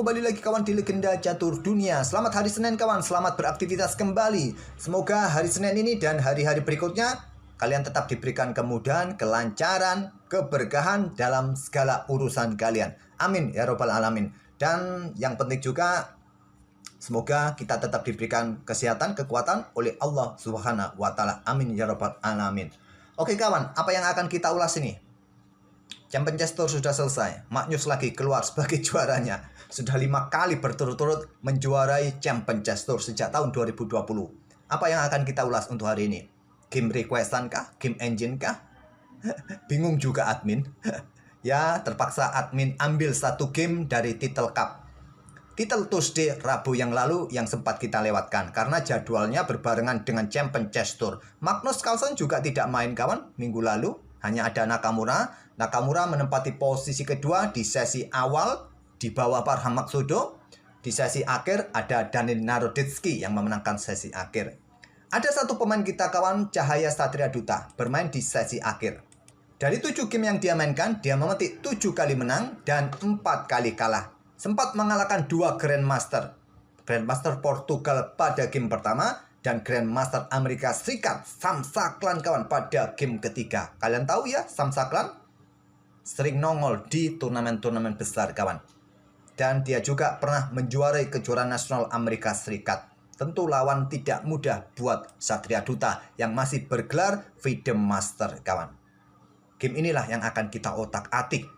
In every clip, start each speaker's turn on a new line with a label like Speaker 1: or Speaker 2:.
Speaker 1: kembali lagi kawan di Legenda Catur Dunia. Selamat hari Senin kawan, selamat beraktivitas kembali. Semoga hari Senin ini dan hari-hari berikutnya kalian tetap diberikan kemudahan, kelancaran, keberkahan dalam segala urusan kalian. Amin ya robbal alamin. Dan yang penting juga semoga kita tetap diberikan kesehatan, kekuatan oleh Allah Subhanahu wa taala. Amin ya robbal alamin. Oke kawan, apa yang akan kita ulas ini? Champions Tour sudah selesai. Magnus lagi keluar sebagai juaranya. Sudah 5 kali berturut-turut menjuarai Champions Tour sejak tahun 2020. Apa yang akan kita ulas untuk hari ini? Game requestan kah? Game engine kah? Bingung juga admin. Ya, terpaksa admin ambil satu game dari Title Cup. Title Tuesday Rabu yang lalu yang sempat kita lewatkan karena jadwalnya berbarengan dengan Champions Tour. Magnus Carlsen juga tidak main kawan minggu lalu. Hanya ada Nakamura. Nakamura menempati posisi kedua di sesi awal di bawah Parham Magsudho. Di sesi akhir ada Daniil Naroditsky yang memenangkan sesi akhir. Ada satu pemain kita kawan, Cahaya Satria Duta, bermain di sesi akhir. Dari 7 game yang dia mainkan, dia memetik 7 kali menang dan 4 kali kalah. Sempat mengalahkan 2 Grandmaster. Grandmaster Portugal pada game pertama dan Grandmaster Amerika Serikat Sam Saklan kawan pada game ketiga. Kalian tahu ya, Sam Saklan sering nongol di turnamen-turnamen besar kawan. Dan dia juga pernah menjuarai kejuaraan nasional Amerika Serikat. Tentu lawan tidak mudah buat Satria Duta yang masih bergelar Freedom Master kawan. Game inilah yang akan kita otak-atik.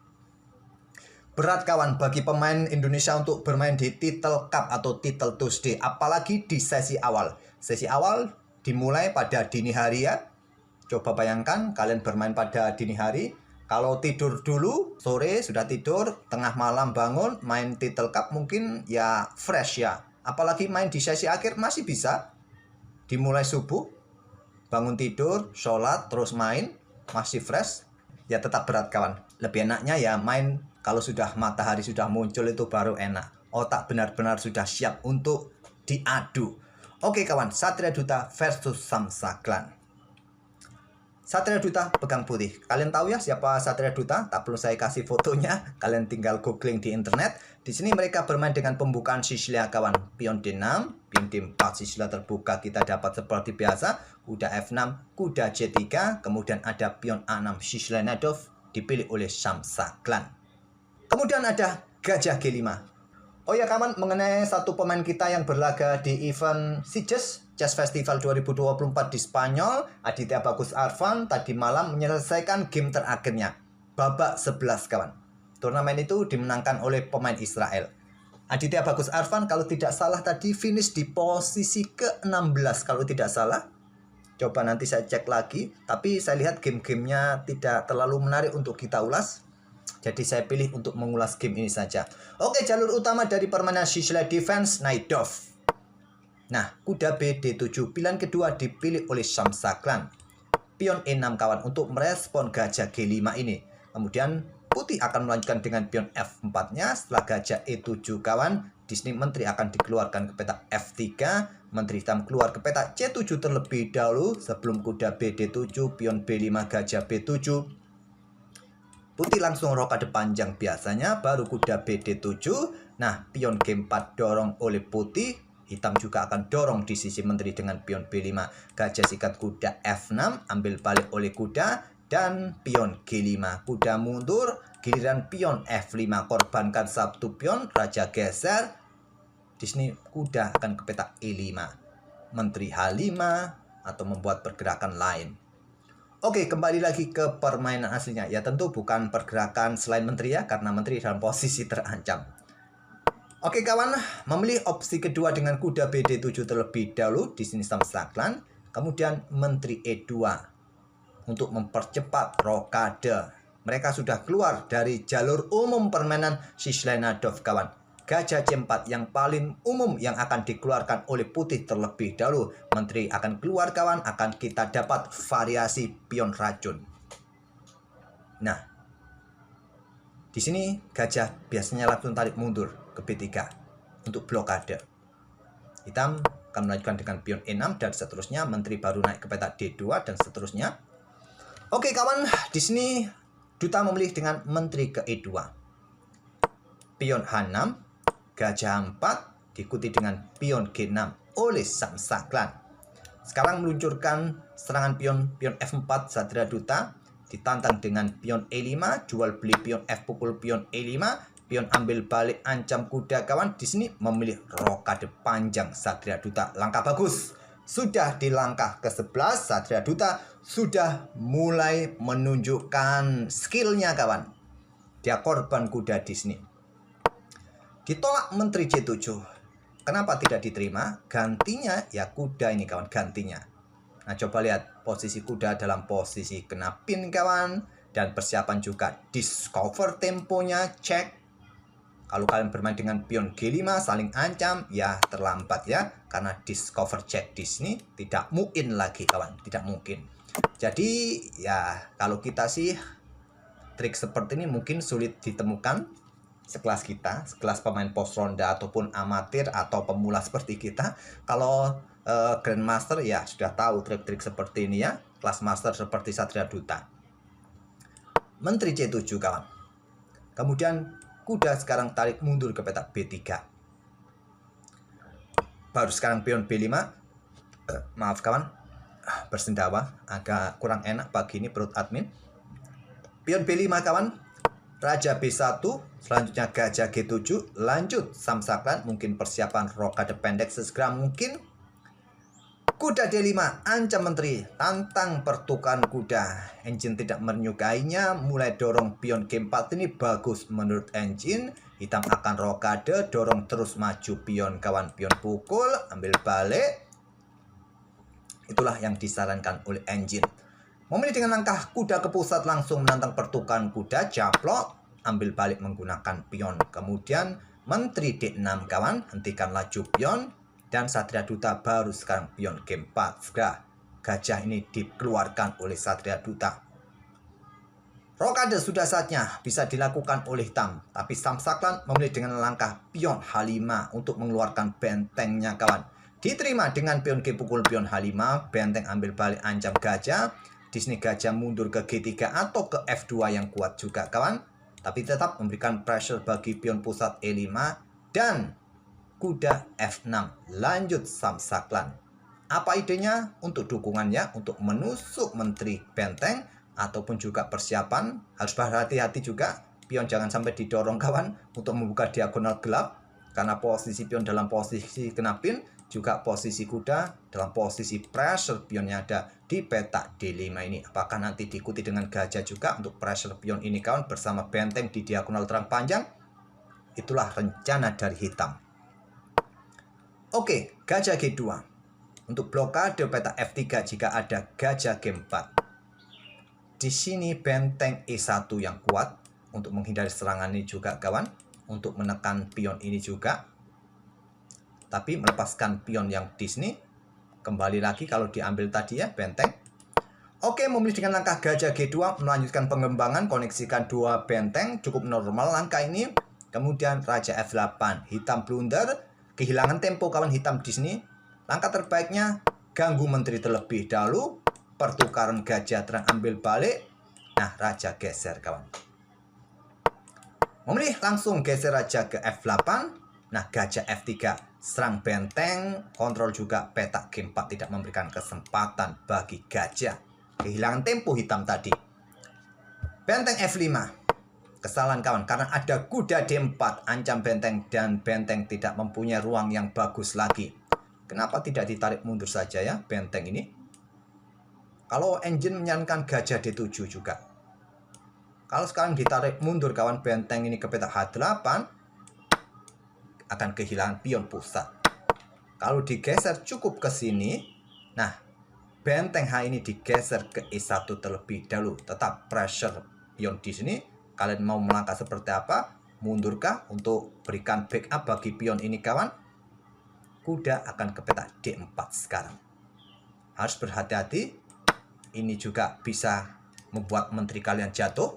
Speaker 1: Berat kawan bagi pemain Indonesia untuk bermain di Title Cup atau Title Tuesday, apalagi di sesi awal. Sesi awal dimulai pada dini hari ya. Coba bayangkan kalian bermain pada dini hari. Kalau tidur dulu, sore sudah tidur, tengah malam bangun, main Title Cup mungkin ya fresh ya. Apalagi main di sesi akhir masih bisa. Dimulai subuh, bangun tidur, sholat, terus main, masih fresh. Ya tetap berat kawan. Lebih enaknya ya main kalau sudah matahari sudah muncul itu baru enak. Otak benar-benar sudah siap untuk diadu. Oke kawan, Satria Duta versus Sam Saklan. Satria Duta pegang putih. Kalian tahu ya siapa Satria Duta? Tak perlu saya kasih fotonya. Kalian tinggal googling di internet. Di sini mereka bermain dengan pembukaan Sicilia kawan. Pion D6, pion D4 Sicilia terbuka kita dapat seperti biasa. Kuda F6, kuda C3, kemudian ada pion A6 Sicilia Nadov dipilih oleh Sam Saklan. Kemudian ada Gajah G5. Oh ya kawan, mengenai satu pemain kita yang berlaga di event Sitges Chess Festival 2024 di Spanyol, Aditya Bagus Arfan tadi malam menyelesaikan game terakhirnya, babak 11 kawan. Turnamen itu dimenangkan oleh pemain Israel. Aditya Bagus Arfan kalau tidak salah tadi finish di posisi ke-16 kalau tidak salah. Coba nanti saya cek lagi, tapi saya lihat game-gamenya tidak terlalu menarik untuk kita ulas. Jadi saya pilih untuk mengulas game ini saja. Oke, jalur utama dari permainan Sicilia Defense, Knight Dove. Nah, kuda B D7, pilihan kedua dipilih oleh Sam Saklan. Pion E6 kawan untuk merespon gajah G5 ini. Kemudian putih akan melanjutkan dengan pion F4-nya. Setelah gajah E7 kawan, di sini menteri akan dikeluarkan ke peta F3. Menteri hitam keluar ke peta C7 terlebih dahulu sebelum kuda B D7, pion B5, gajah B7. Putih langsung rokade panjang biasanya, baru kuda B D7. Nah, pion G4 dorong oleh putih. Hitam juga akan dorong di sisi menteri dengan pion B5. Gajah sikat kuda F6, ambil balik oleh kuda. Dan pion G5. Kuda mundur, giliran pion F5. Korbankan satu pion, raja geser. Di sini kuda akan ke peta E5. Menteri H5 atau membuat pergerakan lain. Oke, kembali lagi ke permainan aslinya. Ya tentu bukan pergerakan selain menteri ya, karena menteri dalam posisi terancam. Oke kawan, memilih opsi kedua dengan kuda BD7 terlebih dahulu. Di sini Sam Saklan. Kemudian menteri E2 untuk mempercepat rokade. Mereka sudah keluar dari jalur umum permainan Sicilia Nadov kawan. Gajah C4 yang paling umum yang akan dikeluarkan oleh putih terlebih dahulu. Menteri akan keluar kawan, akan kita dapat variasi pion racun. Nah, di sini gajah biasanya langsung tarik mundur ke B3 untuk blokade. Hitam akan melanjutkan dengan pion E6 dan seterusnya. Menteri baru naik ke peta D2 dan seterusnya. Oke kawan, di sini Duta memilih dengan menteri ke E2. Pion H6, gajah 4 diikuti dengan pion G6 oleh Samsaklan. Sekarang meluncurkan serangan pion F4 Satria Duta, ditantang dengan pion E5, jual beli pion F pukul pion E5, pion ambil balik ancam kuda kawan. Di sini memilih rokade panjang Satria Duta. Langkah bagus. Sudah di langkah ke-11 Satria Duta sudah mulai menunjukkan skillnya kawan. Dia korban kuda di sini. Ditolak menteri C7. Kenapa tidak diterima? Gantinya ya kuda ini kawan, gantinya. Nah, coba lihat posisi kuda dalam posisi kena pin kawan. Dan persiapan juga discover temponya, cek. Kalau kalian bermain dengan pion G5 saling ancam, ya terlambat ya. Karena discover check di sini tidak mungkin lagi kawan, tidak mungkin. Jadi ya kalau kita sih trik seperti ini mungkin sulit ditemukan sekelas kita, sekelas pemain pos ronda ataupun amatir atau pemula seperti kita. Kalau Grandmaster ya sudah tahu trik-trik seperti ini ya. Kelas master seperti Satria Duta. Menteri C7 kawan. Kemudian kuda sekarang tarik mundur ke petak B3. Baru sekarang pion B5. Maaf kawan, bersendawa. Agak kurang enak pagi ini perut admin. Pion B5 kawan. Raja B1. Selanjutnya gajah G7. Lanjut Samsaklan. Mungkin persiapan rokade pendek sesegera mungkin. Kuda D5, ancam menteri, tantang pertukaran kuda. Engine tidak menyukainya, mulai dorong pion G4 ini bagus menurut engine. Hitam akan rokade, dorong terus maju pion kawan, pion pukul, ambil balik. Itulah yang disarankan oleh engine. Memilih dengan langkah kuda ke pusat langsung menantang pertukaran kuda, japlok, ambil balik menggunakan pion. Kemudian menteri D6 kawan, hentikan laju pion. Dan Satria Duta baru sekarang pion G4. Segera gajah ini dikeluarkan oleh Satria Duta. Rokade sudah saatnya bisa dilakukan oleh hitam. Tapi Samsaklan memilih dengan langkah pion H5 untuk mengeluarkan bentengnya kawan. Diterima dengan pion G pukul pion H5. Benteng ambil balik ancam gajah. Di sini gajah mundur ke G3 atau ke F2 yang kuat juga kawan. Tapi tetap memberikan pressure bagi pion pusat E5 dan kuda F6. Lanjut Samsaklan. Apa idenya untuk dukungannya? Untuk menusuk menteri benteng ataupun juga persiapan. Harus berhati-hati juga. Pion jangan sampai didorong kawan untuk membuka diagonal gelap. Karena posisi pion dalam posisi kena pin. Juga posisi kuda dalam posisi pressure pion yang ada di petak D5 ini. Apakah nanti diikuti dengan gajah juga untuk pressure pion ini kawan bersama benteng di diagonal terang panjang? Itulah rencana dari hitam. Oke, gajah G2. Untuk blokade petak F3 jika ada gajah G4. Di sini benteng E1 yang kuat untuk menghindari serangan ini juga kawan. Untuk menekan pion ini juga. Tapi melepaskan pion yang di sini. Kembali lagi kalau diambil tadi ya benteng. Oke, memilih dengan langkah gajah G2 melanjutkan pengembangan, koneksikan dua benteng. Cukup normal langkah ini. Kemudian Raja F8. Hitam blunder. Kehilangan tempo kawan hitam di sini. Langkah terbaiknya ganggu menteri terlebih dahulu. Pertukaran gajah terang ambil balik. Nah, raja geser kawan. Memilih langsung geser raja ke F8. Nah, gajah F3 serang benteng. Kontrol juga petak G4 tidak memberikan kesempatan bagi gajah. Kehilangan tempo hitam tadi. Benteng F5. Kesalahan kawan karena ada kuda D4 ancam benteng dan benteng tidak mempunyai ruang yang bagus lagi. Kenapa tidak ditarik mundur saja ya benteng ini? Kalau engine menyarankan gajah D7 juga. Kalau sekarang ditarik mundur kawan benteng ini ke petak H8 akan kehilangan pion pusat. Kalau digeser cukup ke sini. Nah, benteng H ini digeser ke E1 terlebih dahulu. Tetap pressure pion di sini. Kalian mau melangkah seperti apa? Mundurkah untuk berikan backup bagi pion ini kawan? Kuda akan ke petak D4 sekarang. Harus berhati-hati. Ini juga bisa membuat menteri kalian jatuh.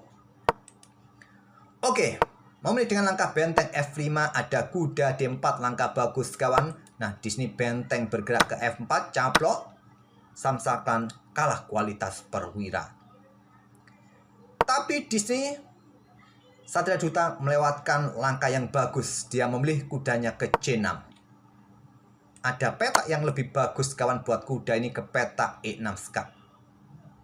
Speaker 1: Oke. Memilih dengan langkah benteng F5 ada kuda D4 langkah bagus kawan. Nah, di sini benteng bergerak ke F4 caplok. Samsaklan kalah kualitas perwira. Tapi di sini Satria Duta melewatkan langkah yang bagus. Dia memilih kudanya ke C6. Ada petak yang lebih bagus kawan buat kuda ini ke petak E6 skak.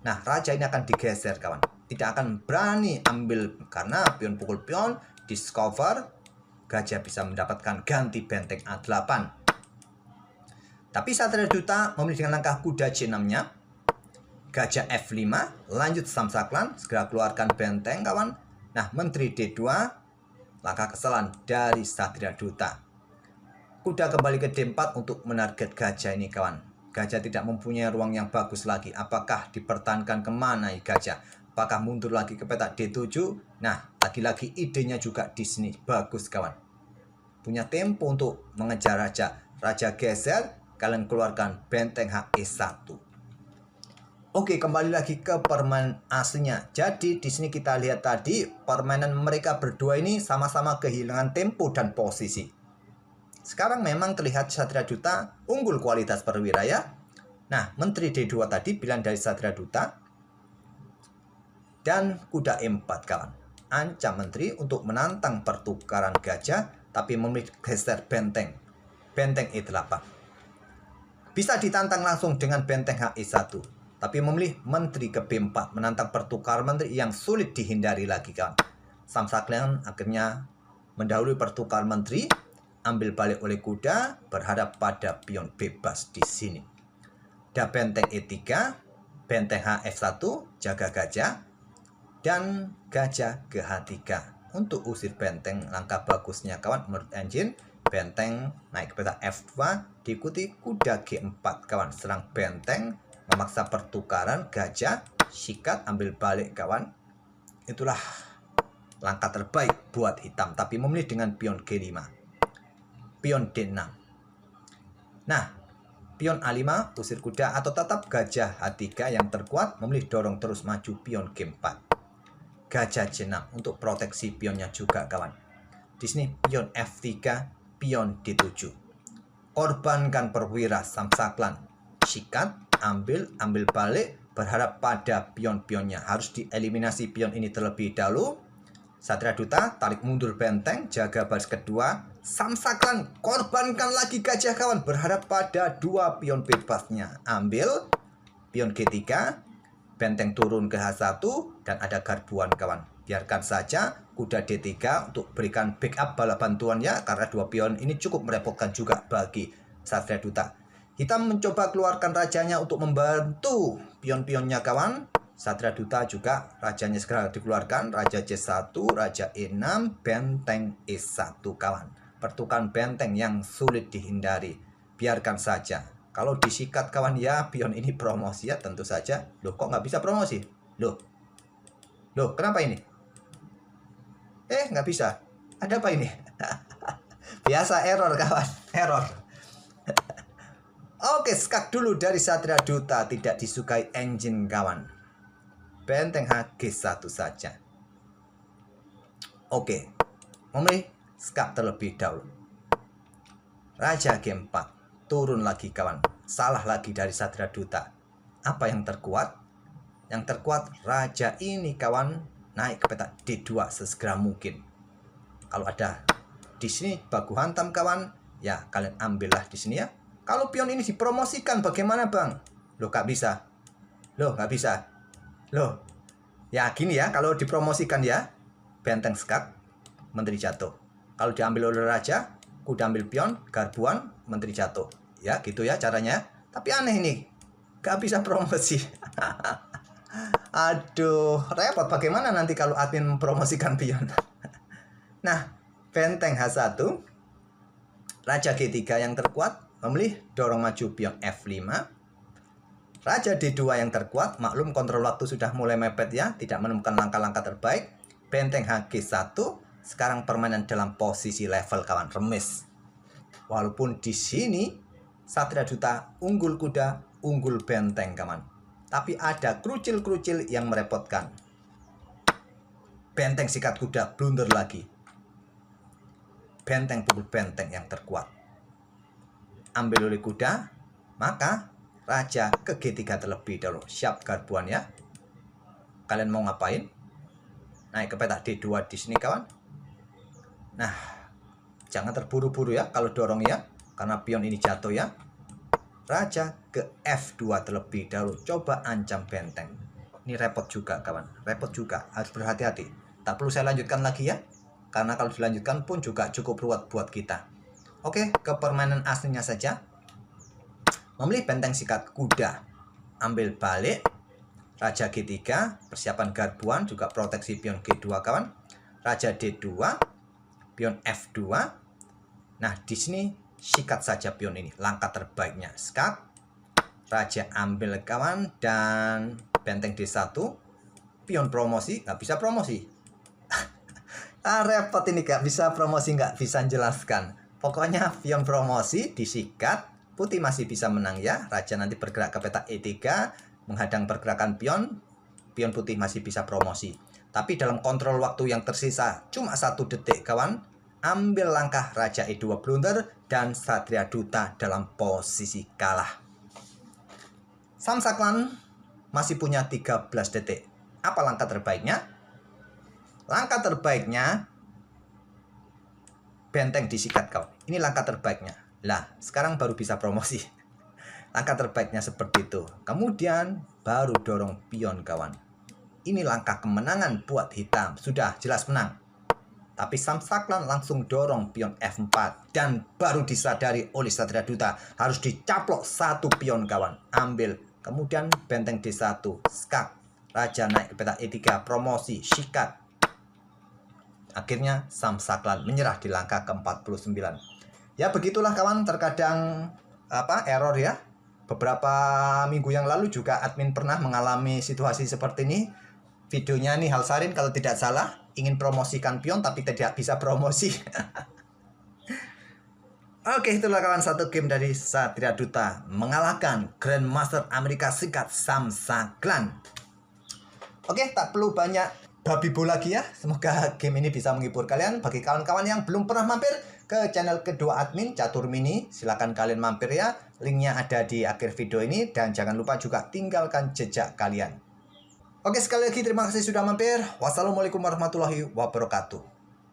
Speaker 1: Nah, raja ini akan digeser kawan. Tidak akan berani ambil karena pion pukul pion, discover, gajah bisa mendapatkan ganti benteng A8. Tapi Satria Duta memilih dengan langkah kuda C6-nya. Gajah F5, lanjut samsaklan, segera keluarkan benteng kawan. Nah, menteri D2, langkah kesalahan dari Satria Duta. Kuda kembali ke D4 untuk menarget gajah ini kawan. Gajah tidak mempunyai ruang yang bagus lagi. Apakah dipertahankan kemana gajah? Apakah mundur lagi ke petak D7? Nah, lagi-lagi idenya juga di sini. Bagus kawan. Punya tempo untuk mengejar raja. Raja geser, kalian keluarkan benteng HE1. Oke, kembali lagi ke permainan aslinya. Jadi di sini kita lihat tadi permainan mereka berdua ini sama-sama kehilangan tempo dan posisi. Sekarang memang terlihat Satria Duta unggul kualitas perwira ya. Nah, menteri D2 tadi pilihan dari Satria Duta. Dan kuda E4 kawan. Ancam menteri untuk menantang pertukaran gajah tapi memilih geser benteng. Benteng E8. Bisa ditantang langsung dengan benteng HE1. Tapi memilih menteri ke B4 menantang pertukaran menteri yang sulit dihindari lagi kawan. Samsaklan akhirnya mendahului pertukaran menteri, ambil balik oleh kuda, berhadap pada pion bebas di sini. Ada benteng E3, benteng HF1, jaga gajah, dan gajah ke H3. Untuk usir benteng, langkah bagusnya kawan menurut engine, benteng naik ke peta F2, diikuti kuda G4 kawan, serang benteng, memaksa pertukaran gajah, sikat, ambil balik kawan. Itulah langkah terbaik buat hitam, tapi memilih dengan pion G5, pion D6. Nah, pion A5 usir kuda atau tetap gajah H3 yang terkuat, memilih dorong terus maju pion G4, gajah C6 untuk proteksi pionnya juga kawan. Di sini pion F3, pion D7. Korbankan perwira samsaklan, sikat, ambil balik, berharap pada pion-pionnya. Harus dieliminasi pion ini terlebih dahulu. Satria Duta tarik mundur benteng, jaga baris kedua, samsaklan, korbankan lagi gajah kawan, berharap pada dua pion bebasnya. Ambil pion G3, benteng turun ke H1, dan ada garbuan kawan. Biarkan saja kuda D3 untuk berikan backup bala bantuannya, karena dua pion ini cukup merepotkan juga bagi Satria Duta. Hitam mencoba keluarkan rajanya untuk membantu pion-pionnya kawan. Satria Duta juga rajanya segera dikeluarkan. Raja C1, Raja E6, benteng E1 kawan. Pertukaran benteng yang sulit dihindari. Biarkan saja. Kalau disikat kawan ya, pion ini promosi ya tentu saja. Loh, kok nggak bisa promosi? Loh, kenapa ini? Nggak bisa. Ada apa ini? Biasa error kawan, error. Oke, skak dulu dari Satria Duta, tidak disukai engine kawan. Benteng HG1 saja. Oke, memilih skak terlebih dahulu. Raja G4, turun lagi kawan. Salah lagi dari Satria Duta. Apa yang terkuat? Yang terkuat raja ini kawan, naik ke petak D2 sesegera mungkin. Kalau ada di sini baku hantam kawan, ya kalian ambillah di sini ya. Kalau pion ini dipromosikan bagaimana bang? Loh gak bisa. Loh gak bisa. Loh. Ya gini ya, kalau dipromosikan ya. Benteng skak, menteri jatuh. Kalau diambil oleh raja, kuda ambil pion, garbuan, menteri jatuh. Ya gitu ya caranya. Tapi aneh ini. Gak bisa promosi. Aduh, repot bagaimana nanti kalau admin mempromosikan pion. Nah, benteng H1, Raja G3 yang terkuat, memilih dorong maju pion F5. Raja D2 yang terkuat, maklum kontrol waktu sudah mulai mepet ya, tidak menemukan langkah-langkah terbaik. Benteng HG1, sekarang permainan dalam posisi level kawan, remis. Walaupun di sini Satria Duta unggul kuda, unggul benteng kawan. Tapi ada kerucil-kerucil yang merepotkan. Benteng sikat kuda, blunder lagi. Benteng pukul benteng yang terkuat. Ambil oleh kuda, maka raja ke G3 terlebih dahulu. Siap garbuan ya. Kalian mau ngapain? naik ke petak D2 di sini kawan. Nah, jangan terburu-buru ya kalau dorong ya, karena pion ini jatuh ya. Raja ke F2 terlebih dahulu, coba ancam benteng. Ini repot juga kawan, repot juga, harus berhati-hati. Tak perlu saya lanjutkan lagi ya, karena kalau dilanjutkan pun juga cukup ruwet buat kita. Oke, ke permainan aslinya saja. Memilih benteng sikat kuda, ambil balik, Raja G3, persiapan garbuan, juga proteksi pion G2 kawan. Raja D2, pion F2. Nah, di sini sikat saja pion ini, langkah terbaiknya. Skat, Raja ambil kawan, dan benteng D1, pion promosi, nggak bisa promosi. Repot ini, nggak bisa promosi, nggak bisa jelaskan. Pokoknya pion promosi disikat, putih masih bisa menang ya. Raja nanti bergerak ke petak E3, menghadang pergerakan pion, pion putih masih bisa promosi. Tapi dalam kontrol waktu yang tersisa cuma 1 detik kawan, ambil langkah Raja E2 blunder dan Satria Duta dalam posisi kalah. Samsaklan masih punya 13 detik. Apa langkah terbaiknya? Langkah terbaiknya benteng disikat kawan. Ini langkah terbaiknya. Lah, sekarang baru bisa promosi. Langkah terbaiknya seperti itu. Kemudian baru dorong pion kawan. Ini langkah kemenangan buat hitam. Sudah jelas menang. Tapi Samsaklan langsung dorong pion F4. Dan baru disadari oleh Satria Duta. Harus dicaplok 1 pion kawan. Ambil. Kemudian benteng D1. Skak. Raja naik ke petak E3. Promosi. Sikat. Akhirnya Samsaklan menyerah di langkah ke-49. Ya begitulah kawan. Terkadang error ya. Beberapa minggu yang lalu juga admin pernah mengalami situasi seperti ini. Videonya nih Halsarin kalau tidak salah, ingin promosikan pion tapi tidak bisa promosi. Oke, itulah kawan satu game dari Satria Duta mengalahkan Grandmaster Amerika Serikat Samsaklan. Oke, tak perlu banyak babi bu lagi ya. Semoga game ini bisa menghibur kalian. Bagi kawan-kawan yang belum pernah mampir ke channel kedua admin Catur Mini, silahkan kalian mampir ya. Linknya ada di akhir video ini. Dan jangan lupa juga tinggalkan jejak kalian. Oke, sekali lagi terima kasih sudah mampir. Wassalamualaikum warahmatullahi wabarakatuh.